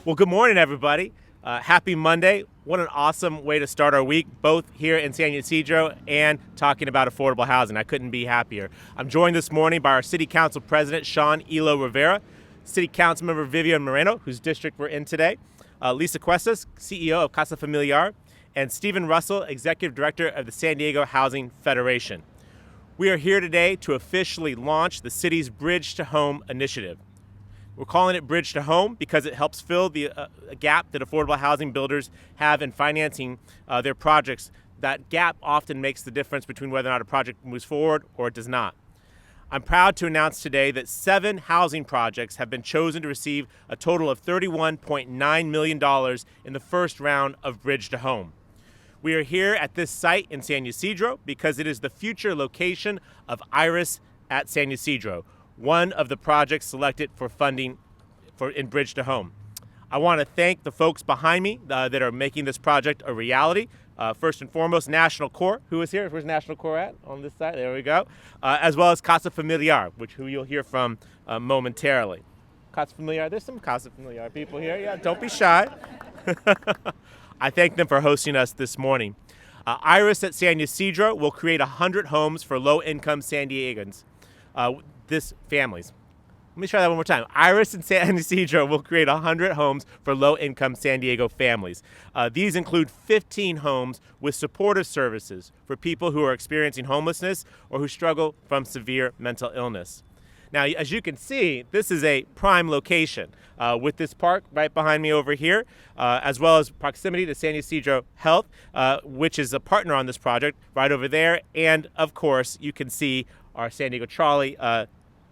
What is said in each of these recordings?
Well, good morning, everybody. Happy Monday. What an awesome way to start our week, both here in San Ysidro and talking about affordable housing. I couldn't be happier. I'm joined this morning by our City Council President, Sean Elo Rivera, City Council Member Vivian Moreno, whose district we're in today, Lisa Cuestas, CEO of Casa Familiar, and Stephen Russell, Executive Director of the San Diego Housing Federation. We are here today to officially launch the city's Bridge to Home initiative. We're calling it Bridge to Home because it helps fill the gap that affordable housing builders have in financing their projects. That gap often makes the difference between whether or not a project moves forward or it does not. I'm proud to announce today that 7 housing projects have been chosen to receive a total of $31.9 million in the first round of Bridge to Home. We are here at this site in San Ysidro because it is the future location of Iris at San Ysidro, one of the projects selected for funding in Bridge to Home. I want to thank the folks behind me that are making this project a reality. First and foremost, National Corps, who is here. Where's National Corps at? On this side. There we go. As well as Casa Familiar, who you'll hear from momentarily. Casa Familiar. There's some Casa Familiar people here. Yeah, don't be shy. I thank them for hosting us this morning. Iris at San Ysidro will create 100 homes for low-income San Diegans. Families. Let me try that one more time. Iris and San Ysidro will create 100 homes for low-income San Diego families. These include 15 homes with supportive services for people who are experiencing homelessness or who struggle from severe mental illness. Now, as you can see, this is a prime location with this park right behind me over here, as well as proximity to San Ysidro Health, which is a partner on this project right over there. And, of course, you can see our San Diego trolley.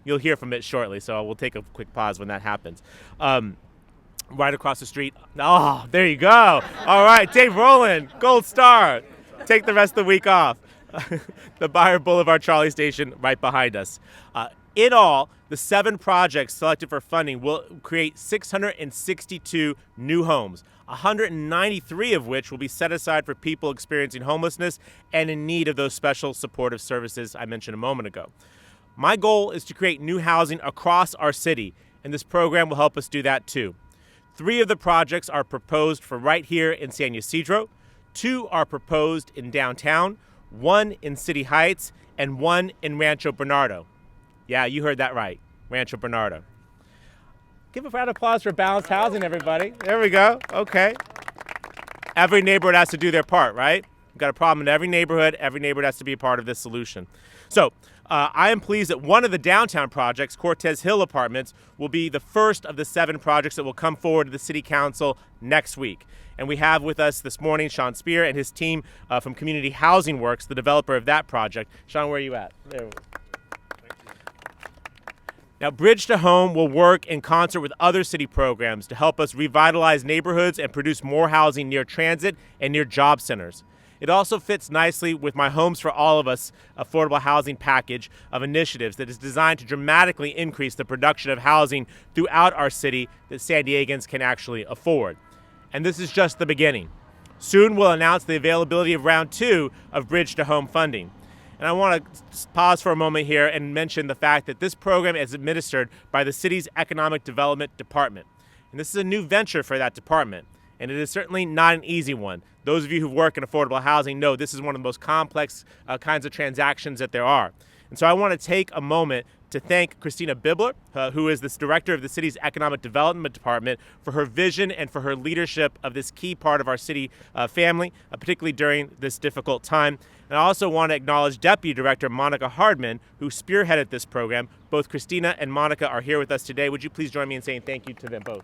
You'll hear from it shortly, so we'll take a quick pause when that happens. Right across the street. Oh, there you go. All right, Dave Rowland, gold star. Take the rest of the week off. The Bayer Boulevard trolley station right behind us. In all, the 7 projects selected for funding will create 662 new homes, 193 of which will be set aside for people experiencing homelessness and in need of those special supportive services I mentioned a moment ago. My goal is to create new housing across our city, and this program will help us do that too. 3 of the projects are proposed for right here in San Ysidro, 2 are proposed in downtown, 1 in City Heights, and 1 in Rancho Bernardo. Yeah, you heard that right, Rancho Bernardo. Give a round of applause for balanced housing, everybody. There we go. Okay. Every neighborhood has to do their part, right? We've got a problem in every neighborhood. Every neighborhood has to be a part of this solution. So I am pleased that one of the downtown projects, Cortez Hill Apartments, will be the first of the 7 projects that will come forward to the City Council next week. And we have with us this morning Sean Spear and his team from Community Housing Works, the developer of that project. Sean, where are you at? There we go. Now, Bridge to Home will work in concert with other city programs to help us revitalize neighborhoods and produce more housing near transit and near job centers. It also fits nicely with my Homes for All of Us affordable housing package of initiatives that is designed to dramatically increase the production of housing throughout our city that San Diegans can actually afford. And this is just the beginning. Soon we'll announce the availability of round 2 of Bridge to Home funding. And I want to pause for a moment here and mention the fact that this program is administered by the city's Economic Development Department. And this is a new venture for that department. And it is certainly not an easy one. Those of you who work in affordable housing know this is one of the most complex kinds of transactions that there are. And so I want to take a moment to thank Christina Bibler, who is the director of the city's Economic Development Department, for her vision and for her leadership of this key part of our city family, particularly during this difficult time. And I also want to acknowledge Deputy Director Monica Hardman, who spearheaded this program. Both Christina and Monica are here with us today. Would you please join me in saying thank you to them both?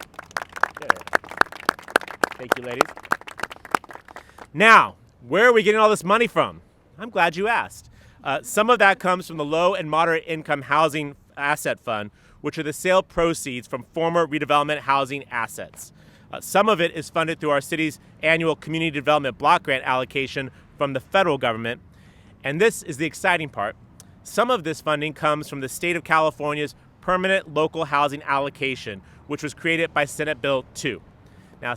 Thank you, ladies. Now, where are we getting all this money from? I'm glad you asked. Some of that comes from the Low and Moderate Income Housing Asset Fund, which are the sale proceeds from former redevelopment housing assets. Some of it is funded through our city's annual Community Development Block Grant allocation from the federal government. And this is the exciting part. Some of this funding comes from the state of California's Permanent Local Housing Allocation, which was created by Senate Bill 2. Now,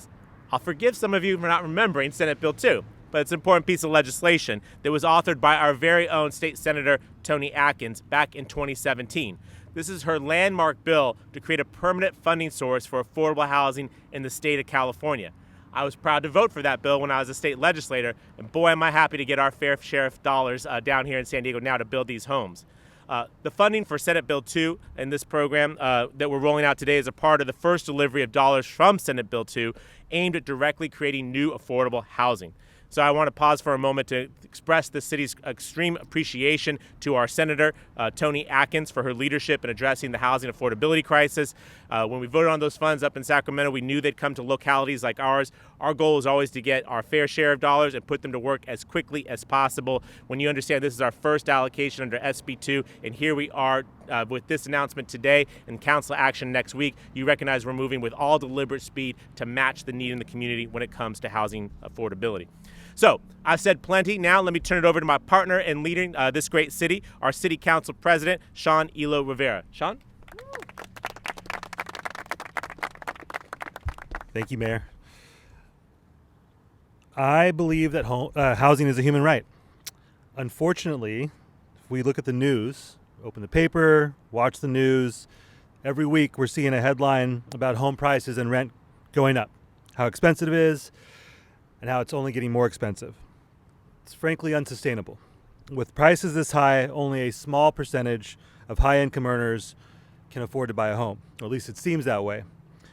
I'll forgive some of you for not remembering Senate Bill 2, but it's an important piece of legislation that was authored by our very own State Senator Tony Atkins back in 2017. This is her landmark bill to create a permanent funding source for affordable housing in the state of California. I was proud to vote for that bill when I was a state legislator, and boy, am I happy to get our fair share of dollars down here in San Diego now to build these homes. The funding for Senate Bill 2 in this program that we're rolling out today is a part of the first delivery of dollars from Senate Bill 2 aimed at directly creating new affordable housing. So I want to pause for a moment to express the city's extreme appreciation to our Senator, Toni Atkins, for her leadership in addressing the housing affordability crisis. When we voted on those funds up in Sacramento, we knew they'd come to localities like ours. Our goal is always to get our fair share of dollars and put them to work as quickly as possible. When you understand this is our first allocation under SB 2, and here we are with this announcement today and council action next week, you recognize we're moving with all deliberate speed to match the need in the community when it comes to housing affordability. So I've said plenty. Now let me turn it over to my partner in leading this great city, our city council president, Sean Elo Rivera. Sean? Thank you, Mayor. I believe that housing is a human right. Unfortunately, if we look at the news, open the paper, watch the news, every week we're seeing a headline about home prices and rent going up, how expensive it is, and how it's only getting more expensive. It's frankly unsustainable. With prices this high, only a small percentage of high-income earners can afford to buy a home, or at least it seems that way.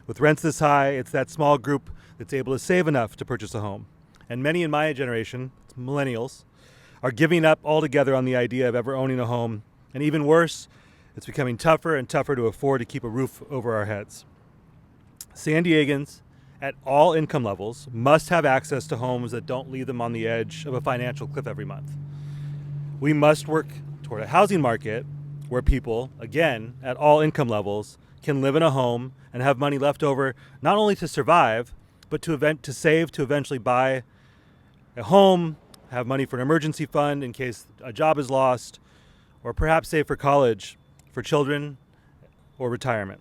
With rents this high, it's that small group that's able to save enough to purchase a home. And many in my generation, millennials, are giving up altogether on the idea of ever owning a home. And even worse, it's becoming tougher and tougher to afford to keep a roof over our heads. San Diegans at all income levels must have access to homes that don't leave them on the edge of a financial cliff every month. We must work toward a housing market where people, again, at all income levels, can live in a home and have money left over not only to survive, but to save to eventually buy a home, have money for an emergency fund in case a job is lost, or perhaps save for college for children or retirement.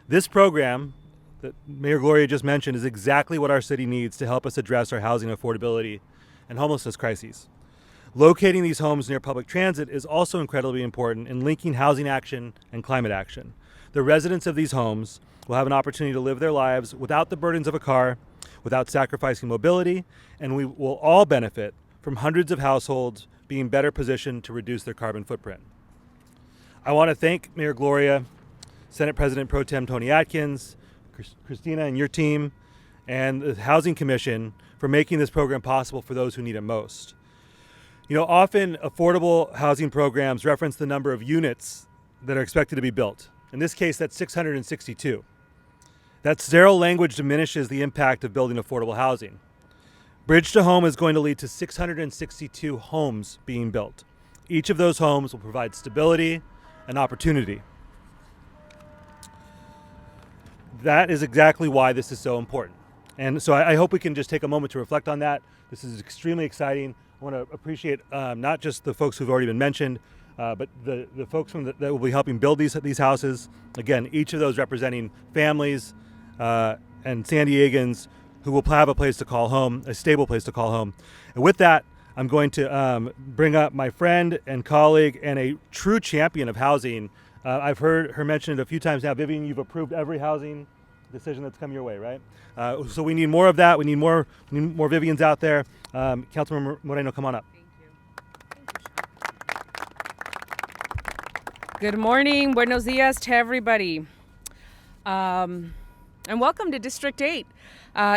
This program that Mayor Gloria just mentioned is exactly what our city needs to help us address our housing affordability and homelessness crises. Locating these homes near public transit is also incredibly important in linking housing action and climate action. The residents of these homes will have an opportunity to live their lives without the burdens of a car, without sacrificing mobility, and we will all benefit from hundreds of households being better positioned to reduce their carbon footprint. I want to thank Mayor Gloria, Senate President Pro Tem Toni Atkins, Christina and your team, and the Housing Commission for making this program possible for those who need it most. You know, often affordable housing programs reference the number of units that are expected to be built. In this case, that's 662. That sterile language diminishes the impact of building affordable housing. Bridge to Home is going to lead to 662 homes being built. Each of those homes will provide stability and opportunity. That is exactly why this is so important. And so I hope we can just take a moment to reflect on that. This is extremely exciting. I want to appreciate not just the folks who've already been mentioned, but the folks that will be helping build these houses. Again, each of those representing families and San Diegans who will have a place to call home, a stable place to call home. And with that, I'm going to bring up my friend and colleague and a true champion of housing. I've heard her mention it a few times now. Vivian, you've approved every housing decision that's come your way, right? So we need more of that. We need more Vivians out there. Councilmember Moreno, come on up. Good morning, buenos dias to everybody. And welcome to District 8.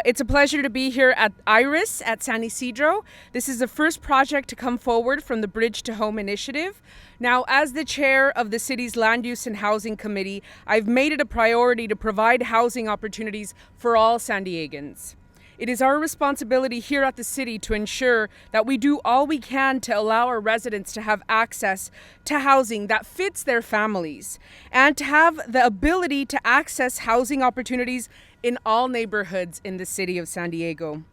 It's a pleasure to be here at Iris at San Isidro. This is the first project to come forward from the Bridge to Home initiative. Now, as the chair of the city's Land Use and Housing Committee, I've made it a priority to provide housing opportunities for all San Diegans. It is our responsibility here at the city to ensure that we do all we can to allow our residents to have access to housing that fits their families and to have the ability to access housing opportunities in all neighborhoods in the city of San Diego.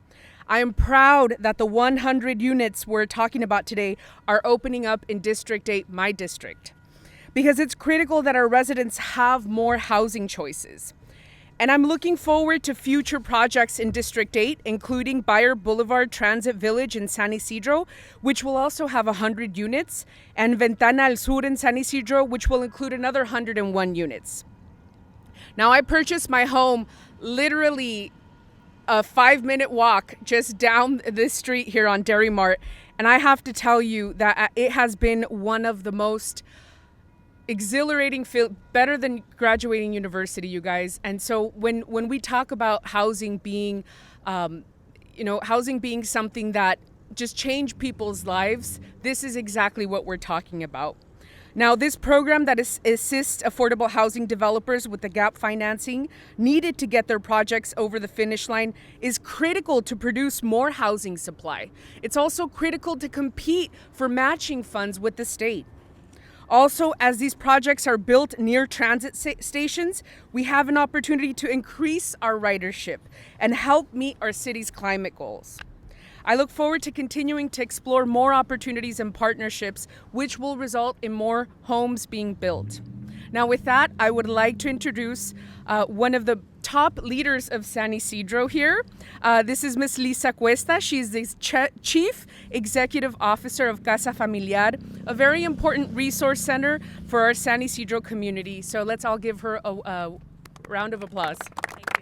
I am proud that the 100 units we're talking about today are opening up in District 8, my district, because it's critical that our residents have more housing choices. And I'm looking forward to future projects in District 8, including Bayer Boulevard Transit Village in San Isidro, which will also have 100 units, and Ventana al Sur in San Isidro, which will include another 101 units. Now, I purchased my home literally a 5-minute walk just down this street here on Dairy Mart, and I have to tell you that it has been one of the most exhilarating, better than graduating university, you guys. And so when we talk about housing being, housing being something that just changed people's lives, this is exactly what we're talking about. Now, this program that assists affordable housing developers with the gap financing needed to get their projects over the finish line is critical to produce more housing supply. It's also critical to compete for matching funds with the state. Also, as these projects are built near transit stations, we have an opportunity to increase our ridership and help meet our city's climate goals. I look forward to continuing to explore more opportunities and partnerships, which will result in more homes being built. Now, with that, I would like to introduce one of the top leaders of San Isidro here. This is Ms. Lisa Cuesta. She's the Chief Executive Officer of Casa Familiar, a very important resource center for our San Isidro community. So let's all give her a round of applause. Thank you.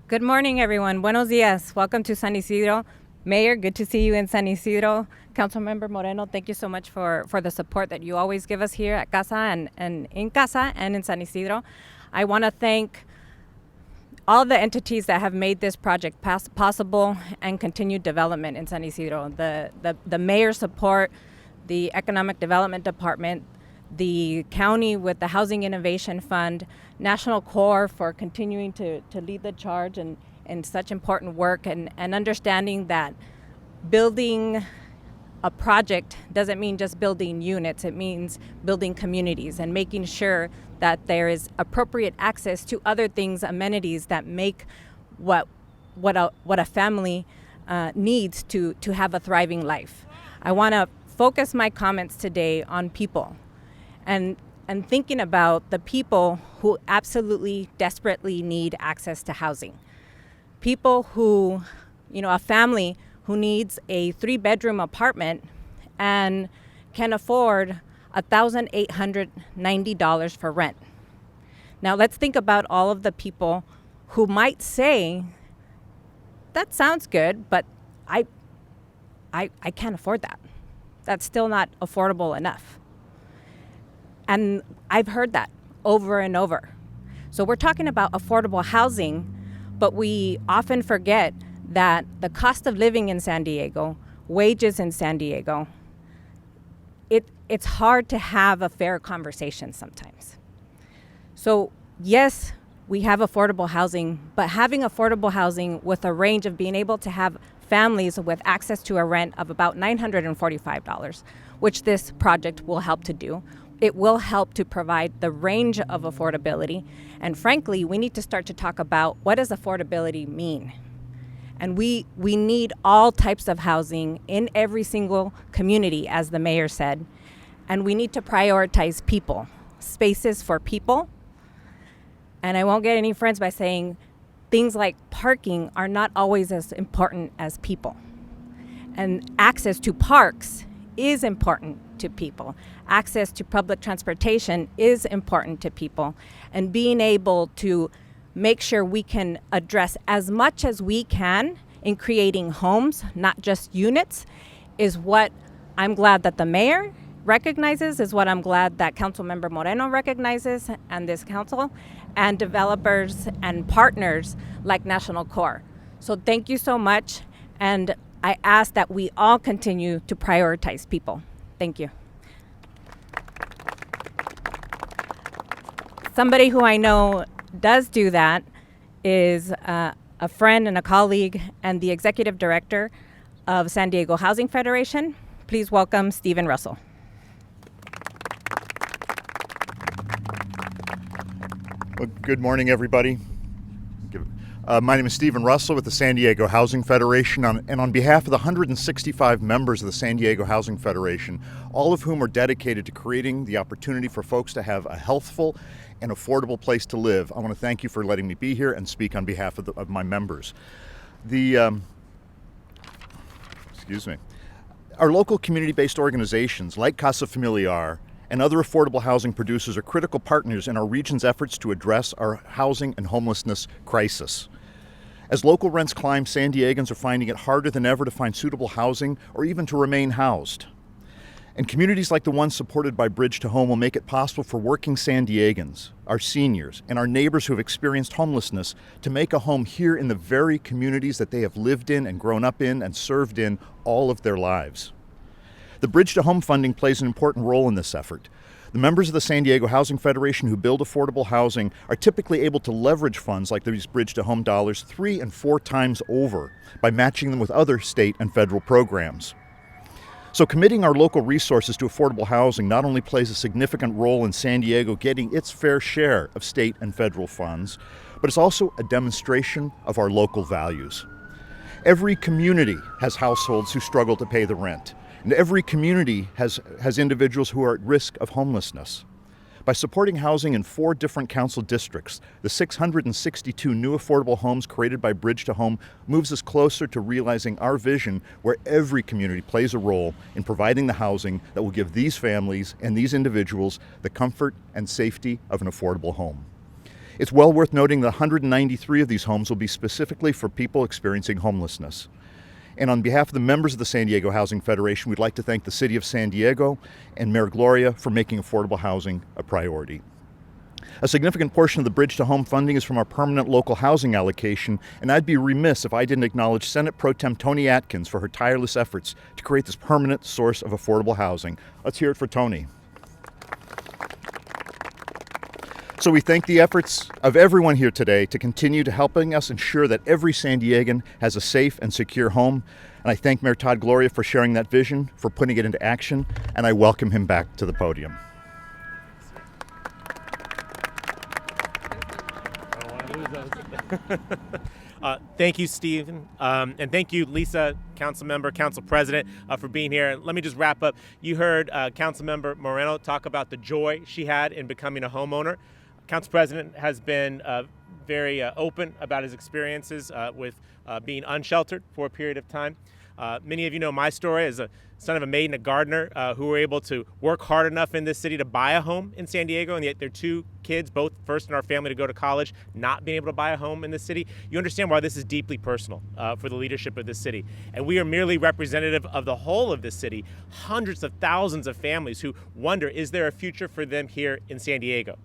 Good morning, everyone. Buenos dias. Welcome to San Isidro. Mayor, good to see you in San Isidro. Councilmember Moreno, thank you so much for the support that you always give us here at Casa and in Casa and in San Isidro. I want to thank all the entities that have made this project possible and continued development in San Isidro. The mayor's support, the Economic Development Department, the county with the Housing Innovation Fund, National Corps for continuing to lead the charge and such important work and understanding that building a project doesn't mean just building units. It means building communities and making sure that there is appropriate access to other things, amenities that make what a family needs to have a thriving life. I want to focus my comments today on people and thinking about the people who absolutely desperately need access to housing. People who, a family who needs a 3-bedroom apartment and can afford $1,890 for rent. Now let's think about all of the people who might say, that sounds good, but I can't afford that. That's still not affordable enough. And I've heard that over and over. So we're talking about affordable housing, but we often forget that the cost of living in San Diego, wages in San Diego, it's hard to have a fair conversation sometimes. So yes, we have affordable housing, but having affordable housing with a range of being able to have families with access to a rent of about $945, which this project will help to do. It will help to provide the range of affordability. And frankly, we need to start to talk about what does affordability mean? And we need all types of housing in every single community, as the mayor said. And we need to prioritize people, spaces for people. And I won't get any friends by saying things like parking are not always as important as people. And access to parks is important to people. Access to public transportation is important to people. And being able to make sure we can address as much as we can in creating homes, not just units, is what I'm glad that the mayor recognizes, is what I'm glad that Councilmember Moreno recognizes, and this council, and developers and partners like National Corps. So thank you so much, and I ask that we all continue to prioritize people. Thank you. Somebody who I know does do that is a friend and a colleague and the executive director of San Diego Housing Federation. Please welcome Stephen Russell. Well, good morning, everybody. My name is Stephen Russell with the San Diego Housing Federation, and on behalf of the 165 members of the San Diego Housing Federation, all of whom are dedicated to creating the opportunity for folks to have a healthful and affordable place to live, I want to thank you for letting me be here and speak on behalf of my members. Our local community-based organizations like Casa Familiar and other affordable housing producers are critical partners in our region's efforts to address our housing and homelessness crisis. As local rents climb, San Diegans are finding it harder than ever to find suitable housing or even to remain housed. And communities like the one supported by Bridge to Home will make it possible for working San Diegans, our seniors, and our neighbors who have experienced homelessness to make a home here in the very communities that they have lived in and grown up in and served in all of their lives. The Bridge to Home funding plays an important role in this effort. The members of the San Diego Housing Federation who build affordable housing are typically able to leverage funds like these Bridge to Home dollars 3 and 4 times over by matching them with other state and federal programs. So committing our local resources to affordable housing not only plays a significant role in San Diego getting its fair share of state and federal funds, but it's also a demonstration of our local values. Every community has households who struggle to pay the rent. And every community has individuals who are at risk of homelessness. By supporting housing in 4 different council districts, the 662 new affordable homes created by Bridge to Home moves us closer to realizing our vision where every community plays a role in providing the housing that will give these families and these individuals the comfort and safety of an affordable home. It's well worth noting that 193 of these homes will be specifically for people experiencing homelessness. And on behalf of the members of the San Diego Housing Federation, we'd like to thank the City of San Diego and Mayor Gloria for making affordable housing a priority. A significant portion of the Bridge to Home funding is from our permanent local housing allocation, and I'd be remiss if I didn't acknowledge Senate Pro Tem Toni Atkins for her tireless efforts to create this permanent source of affordable housing. Let's hear it for Toni. So we thank the efforts of everyone here today to continue to helping us ensure that every San Diegan has a safe and secure home. And I thank Mayor Todd Gloria for sharing that vision, for putting it into action, and I welcome him back to the podium. Thank you, Stephen, and thank you, Lisa, Council Member, Council President, for being here. And let me just wrap up. You heard Council Member Moreno talk about the joy she had in becoming a homeowner. Council President has been very open about his experiences with being unsheltered for a period of time. Many of you know my story as a son of a maid and a gardener who were able to work hard enough in this city to buy a home in San Diego, and yet their 2 kids, both first in our family to go to college, not being able to buy a home in this city. You understand why this is deeply personal for the leadership of this city. And we are merely representative of the whole of this city, hundreds of thousands of families who wonder, is there a future for them here in San Diego?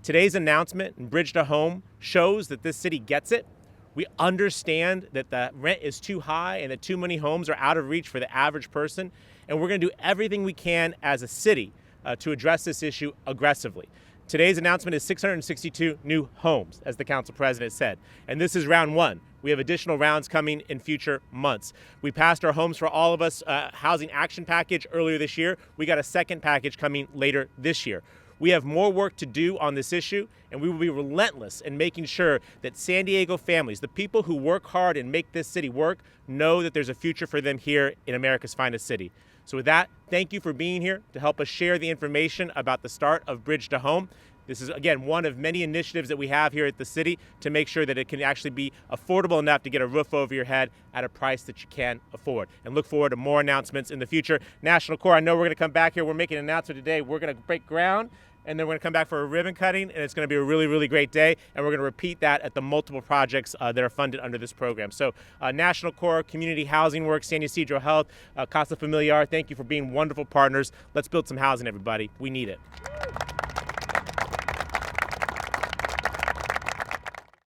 Today's announcement in Bridge to Home shows that this city gets it. We understand that the rent is too high and that too many homes are out of reach for the average person. And we're going to do everything we can as a city to address this issue aggressively. Today's announcement is 662 new homes, as the Council President said. And this is round 1. We have additional rounds coming in future months. We passed our Homes for All of Us housing action package earlier this year. We got a second package coming later this year. We have more work to do on this issue, and we will be relentless in making sure that San Diego families, the people who work hard and make this city work, know that there's a future for them here in America's finest city. So with that, thank you for being here to help us share the information about the start of Bridge to Home. This is, again, one of many initiatives that we have here at the city to make sure that it can actually be affordable enough to get a roof over your head at a price that you can afford. And look forward to more announcements in the future. National Corps, I know we're going to come back here. We're making an announcement today. We're going to break ground, and then we're going to come back for a ribbon cutting, and it's going to be a really, really great day. And we're going to repeat that at the multiple projects that are funded under this program. So National Corps, Community Housing Works, San Ysidro Health, Casa Familiar, thank you for being wonderful partners. Let's build some housing, everybody. We need it.